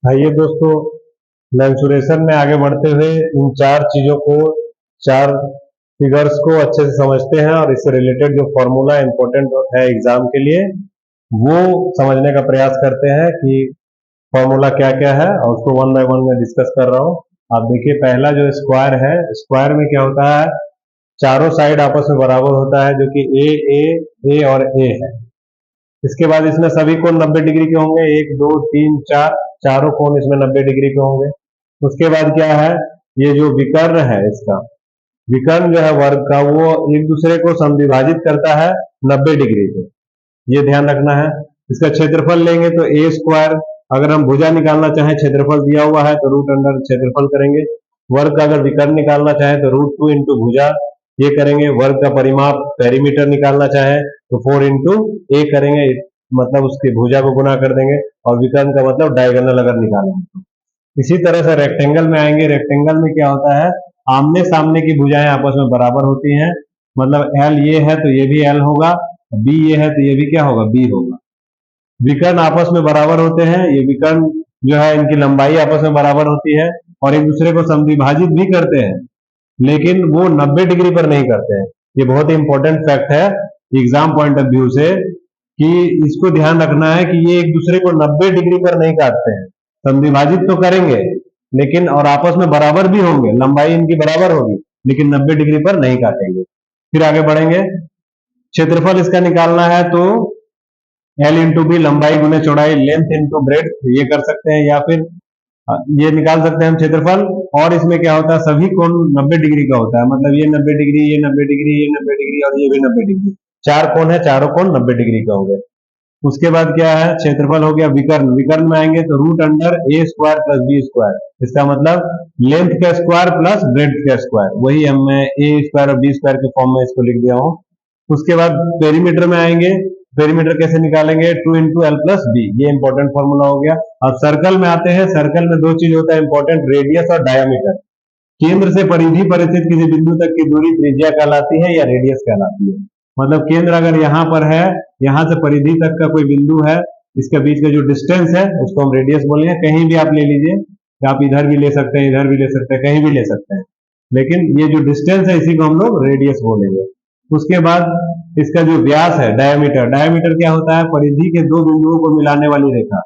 आइए दोस्तों, मेंसुरेशन में आगे बढ़ते हुए इन चार चीजों को, चार फिगर्स को अच्छे से समझते हैं और इससे रिलेटेड जो फॉर्मूला इंपॉर्टेंट है एग्जाम के लिए वो समझने का प्रयास करते हैं कि फॉर्मूला क्या क्या है, और उसको वन बाय वन में डिस्कस कर रहा हूँ। आप देखिए, पहला जो स्क्वायर है, स्क्वायर में क्या होता है, चारों साइड आपस में बराबर होता है, जो कि ए और ए है। इसके बाद इसमें सभी कोण 90 डिग्री के होंगे, 1 2 3 4, चारों कोण इसमें 90 डिग्री के होंगे। उसके बाद क्या है, ये जो विकर्ण है, इसका विकर्ण जो है वर्ग का, वो एक दूसरे को समविभाजित करता है 90 डिग्री पे, ये ध्यान रखना है। इसका क्षेत्रफल लेंगे तो ए स्क्वायर, अगर हम भुजा निकालना चाहें, क्षेत्रफल दिया हुआ है तो रूट अंडर क्षेत्रफल करेंगे। वर्ग का अगर विकर्ण निकालना चाहें तो √2 इंटू भुजा ये करेंगे। वर्ग का परिमाप पेरीमीटर निकालना चाहे तो 4 इंटू ए करेंगे, मतलब उसकी भुजा को गुना कर देंगे। और विकर्ण का मतलब डायगोनल अगर निकालेंगे तो। इसी तरह से रेक्टेंगल में आएंगे। रेक्टेंगल में क्या होता है, आमने सामने की भुजाएं आपस में बराबर होती हैं, मतलब एल ये है तो ये भी एल होगा, बी ये है तो ये भी क्या होगा, बी होगा। विकर्ण आपस में बराबर होते हैं, ये विकर्ण जो है इनकी लंबाई आपस में बराबर होती है और एक दूसरे को समद्विभाजित भी करते हैं, लेकिन वो 90 डिग्री पर नहीं करते हैं। ये बहुत ही इंपॉर्टेंट फैक्ट है एग्जाम पॉइंट ऑफ व्यू से, कि इसको ध्यान रखना है कि ये एक दूसरे को 90 डिग्री पर नहीं काटते हैं। समद्विभाजित तो करेंगे लेकिन, और आपस में बराबर भी होंगे, लंबाई इनकी बराबर होगी, लेकिन 90 डिग्री पर नहीं काटेंगे। फिर आगे बढ़ेंगे। क्षेत्रफल इसका निकालना है तो एल इंटू बी, लंबाई गुने चौड़ाई, लेंथ इंटू ब्रेड, ये कर सकते हैं, या फिर ये निकाल सकते हैं हम क्षेत्रफल। और इसमें क्या होता है, सभी कोण 90 डिग्री का होता है, मतलब ये 90 डिग्री, ये 90 डिग्री, ये 90 डिग्री और ये भी 90 डिग्री। चार कोण है, चारों कोण 90 डिग्री का होंगे। उसके बाद क्या है, क्षेत्रफल हो गया। विकर्ण, विकर्ण में आएंगे तो रूट अंडर ए स्क्वायर प्लस बी स्क्वायर, इसका मतलब लेंथ का स्क्वायर प्लस ब्रेड्थ का स्क्वायर, वही हम मैं ए स्क्वायर और बी स्क्वायर के फॉर्म में इसको लिख दिया हूँ। उसके बाद पेरीमीटर में आएंगे। पेरीमीटर कैसे निकालेंगे, 2 इंटू एल प्लस बी, ये इंपॉर्टेंट फॉर्मूला हो गया। अब सर्कल में आते हैं। सर्कल में दो चीज होता है इंपॉर्टेंट, रेडियस और डायमीटर। केंद्र से परिधि पर स्थित किसी बिंदु तक की दूरी त्रिज्या कहलाती है या रेडियस कहलाती है। मतलब केंद्र अगर यहाँ पर है, यहाँ से परिधि तक का कोई बिंदु है, इसके बीच का जो डिस्टेंस है उसको हम रेडियस बोलेंगे। कहीं भी आप ले लीजिए, आप इधर भी ले सकते हैं, इधर भी ले सकते हैं, कहीं भी ले सकते हैं, लेकिन ये जो डिस्टेंस है इसी को हम लोग रेडियस बोलेंगे। उसके बाद इसका जो व्यास है, डायमीटर, डायमीटर क्या होता है, परिधि के दो बिंदुओं को मिलाने वाली रेखा,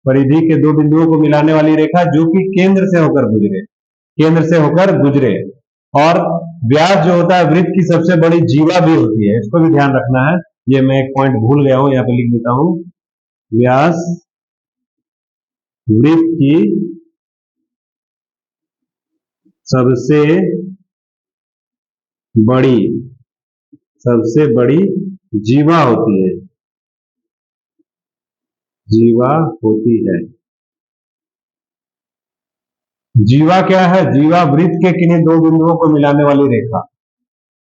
परिधि के दो बिंदुओं को मिलाने वाली रेखा जो कि केंद्र से होकर गुजरे, केंद्र से होकर गुजरे। और व्यास जो होता है वृत्त की सबसे बड़ी जीवा भी होती है, इसको भी ध्यान रखना है। ये मैं एक पॉइंट भूल गया हूं, यहाँ पे लिख देता हूं। व्यास वृत्त की सबसे बड़ी जीवा होती है, जीवा होती है। जीवा क्या है, जीवा वृत्त के किन्हीं दो बिंदुओं को मिलाने वाली रेखा,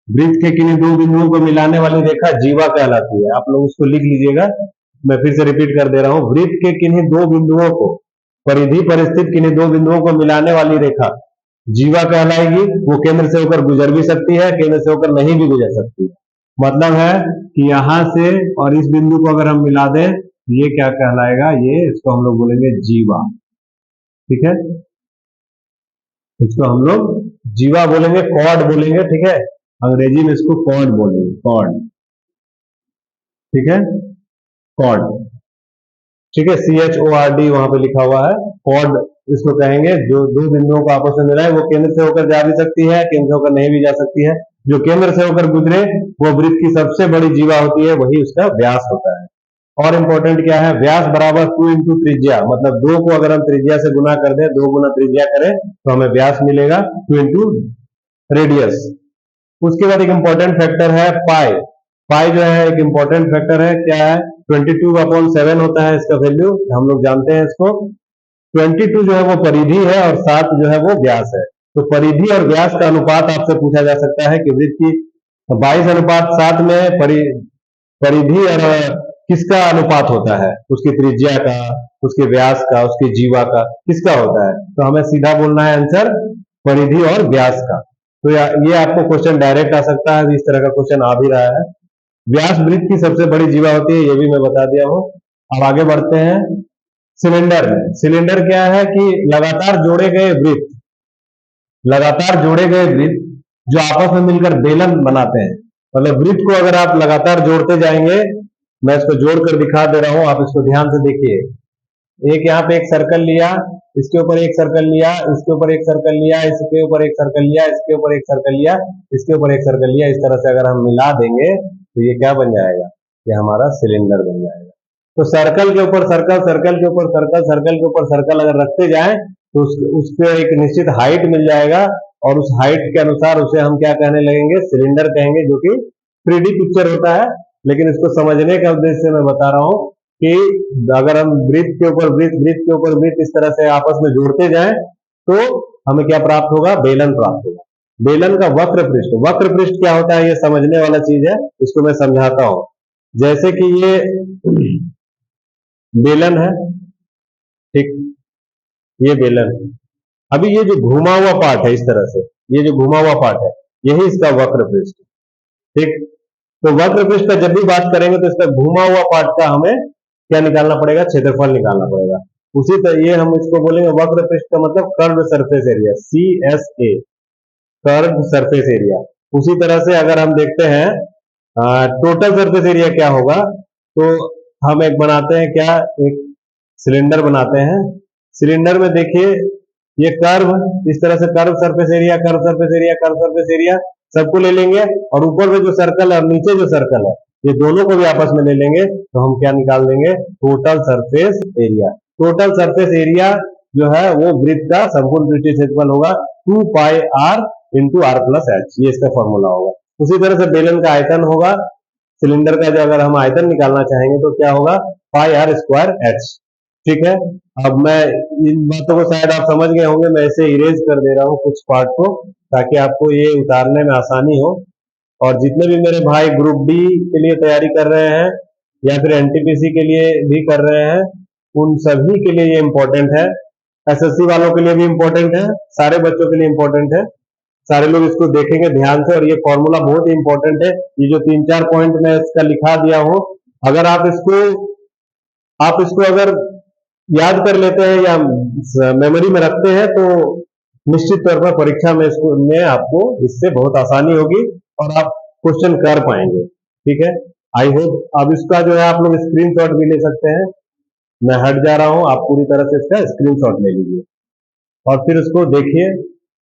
वृत्त के किन्हीं दो बिंदुओं को मिलाने वाली रेखा जीवा कहलाती है। आप लोग उसको लिख लीजिएगा, मैं फिर से रिपीट कर दे रहा हूं। वृत्त के किन्हीं दो बिंदुओं को, परिधि पर स्थित किन्हीं दो बिंदुओं को मिलाने वाली रेखा जीवा कहलाएगी। वो केंद्र से होकर गुजर भी सकती है, केंद्र से होकर नहीं भी गुजर सकती है। मतलब है कि यहां से और इस बिंदु को अगर हम मिला दें, ये क्या कहलाएगा, ये इसको हम लोग बोलेंगे जीवा। ठीक है, इसको हम लोग जीवा बोलेंगे, कॉर्ड बोलेंगे। ठीक है, अंग्रेजी में इसको कॉर्ड बोलेंगे, कॉर्ड। ठीक है, कॉर्ड। ठीक है, CHORD वहां पे लिखा हुआ है, कॉर्ड इसको कहेंगे। जो दो बिंदुओं को आपस में मिलाए, वो केंद्र से होकर जा भी सकती है, केंद्र से होकर नहीं भी जा सकती है। जो केंद्र से होकर गुजरे वो वृत्त की सबसे बड़ी जीवा होती है, वही उसका व्यास होता है। और इंपॉर्टेंट क्या है, व्यास बराबर 2 इंटू त्रिज्या, मतलब 2 को अगर हम त्रिज्या से गुना कर दें, 2 गुना त्रिज्या करें तो हमें व्यास मिलेगा 2 इंटू रेडियस। उसके बाद एक इंपॉर्टेंट फैक्टर है पाई। पाई जो है एक इंपॉर्टेंट फैक्टर है, क्या है, 22/7 होता है इसका वैल्यू, हम लोग जानते हैं इसको। 22 जो है वो परिधि है और 7 जो है वो व्यास है। तो परिधि और व्यास का अनुपात आपसे पूछा जा सकता है कि वृत्त की 22:7 में परिधि और किसका अनुपात होता है, उसकी त्रिज्या का, उसके व्यास का, उसकी जीवा का, किसका होता है। तो हमें सीधा बोलना है आंसर परिधि और व्यास का। तो ये आपको क्वेश्चन डायरेक्ट आ सकता है, इस तरह का क्वेश्चन आ भी रहा है। व्यास वृत्त की सबसे बड़ी जीवा होती है, ये भी मैं बता दिया हूं। अब आगे बढ़ते हैं। सिलेंडर क्या है कि लगातार जोड़े गए वृत्त जो आपस में मिलकर बेलन बनाते हैं। मतलब वृत्त को अगर आप लगातार जोड़ते जाएंगे, मैं इसको जोड़कर दिखा दे रहा हूं, आप इसको ध्यान से देखिए। एक यहाँ पे एक सर्कल लिया, इसके ऊपर एक सर्कल लिया, इसके ऊपर एक सर्कल लिया, इसके ऊपर एक सर्कल लिया, इसके ऊपर एक सर्कल लिया, इसके ऊपर एक सर्कल लिया। इस तरह से अगर हम मिला देंगे तो ये क्या बन जाएगा, ये हमारा सिलेंडर बन जाएगा। तो सर्कल के ऊपर सर्कल, सर्कल के ऊपर सर्कल, सर्कल के ऊपर सर्कल अगर रखते जाएं तो उसके एक निश्चित हाइट मिल जाएगा, और उस हाइट के अनुसार उसे हम क्या कहने लगेंगे, सिलेंडर कहेंगे, जो कि 3D पिक्चर होता है। लेकिन इसको समझने का उद्देश्य से मैं बता रहा हूं कि अगर हम वृत्त के ऊपर वृत्त, वृत्त के ऊपर वृत्त इस तरह से आपस में जोड़ते जाएं तो हमें क्या प्राप्त होगा, बेलन प्राप्त होगा। बेलन का वक्र पृष्ठ क्या होता है, ये समझने वाला चीज है, इसको मैं समझाता हूं। जैसे कि ये बेलन है, ठीक, ये बेलन है। अभी ये जो घुमा हुआ पार्ट है, इस तरह से ये जो घुमा हुआ पार्ट है, यही इसका वक्र पृष्ठ, ठीक। तो वक्र पृष्ठ का जब भी बात करेंगे तो इसका घुमा हुआ पार्ट का हमें क्या निकालना पड़ेगा, क्षेत्रफल निकालना पड़ेगा। उसी तरह ये हम इसको बोलेंगे वक्र पृष्ठ का मतलब curve surface area, CSA, curve surface area. उसी तरह से अगर हम देखते हैं टोटल सरफेस एरिया क्या होगा, तो हम एक बनाते हैं, क्या, एक सिलेंडर बनाते हैं। सिलेंडर में देखिए ये कर्व, इस तरह से curve surface area, curve surface area, curve surface area सबको ले लेंगे, और ऊपर में जो सर्कल है और नीचे जो सर्कल है, ये दोनों को भी आपस में ले लेंगे तो हम क्या निकाल देंगे, total surface area. Total surface area जो है वो वृत्त का संपूर्ण पृष्ठीय क्षेत्रफल होगा 2 pi r into R plus H, ये इसका फॉर्मूला होगा। उसी तरह से बेलन का आयतन होगा, सिलेंडर का जो अगर हम आयतन निकालना चाहेंगे तो क्या होगा, पाई आर स्क्वायर एच, ठीक है। अब मैं इन बातों को शायद आप समझ गए होंगे, मैं इसे इरेज कर दे रहा हूँ कुछ पार्ट को, ताकि आपको ये उतारने में आसानी हो। और जितने भी मेरे भाई ग्रुप डी के लिए तैयारी कर रहे हैं या फिर एनटीपीसी के लिए भी कर रहे हैं, उन सभी के लिए ये इंपॉर्टेंट है। एसएससी वालों के लिए भी इंपॉर्टेंट है, सारे बच्चों के लिए इंपॉर्टेंट है। सारे लोग इसको देखेंगे ध्यान से, और ये फॉर्मूला बहुत ही इंपॉर्टेंट है। ये जो 3-4 पॉइंट मैं इसका लिखा दिया हूं, अगर आप इसको अगर याद कर लेते हैं या मेमोरी में रखते हैं तो निश्चित तौर पर परीक्षा में आपको इससे बहुत आसानी होगी और आप क्वेश्चन कर पाएंगे, ठीक है। आई होप अब इसका जो है आप लोग स्क्रीनशॉट भी ले सकते हैं। मैं हट जा रहा हूं, आप पूरी तरह से इसका स्क्रीनशॉट ले लीजिए और फिर उसको देखिए,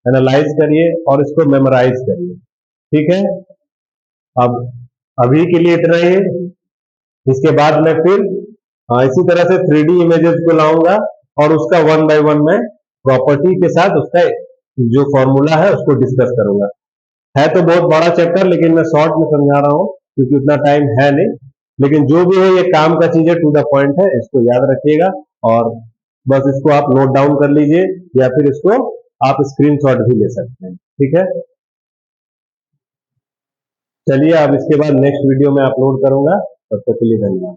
एनालाइज करिए और इसको मेमोराइज करिए, ठीक है। अब अभी के लिए इतना ही है। इसके बाद मैं फिर इसी तरह से 3D इमेजेस को लाऊंगा और उसका 1 बाय 1 मैं प्रॉपर्टी के साथ उसका जो फॉर्मूला है उसको डिस्कस करूंगा। है तो बहुत बड़ा चैप्टर, लेकिन मैं शॉर्ट में समझा रहा हूँ क्योंकि उतना टाइम है नहीं। लेकिन जो भी है ये काम का चीज है, टू द पॉइंट है, इसको याद रखिएगा और बस इसको आप नोट डाउन कर लीजिए या फिर इसको आप स्क्रीनशॉट भी ले सकते हैं, ठीक है। चलिए अब इसके बाद नेक्स्ट वीडियो में अपलोड करूंगा, तब तक के लिए धन्यवाद।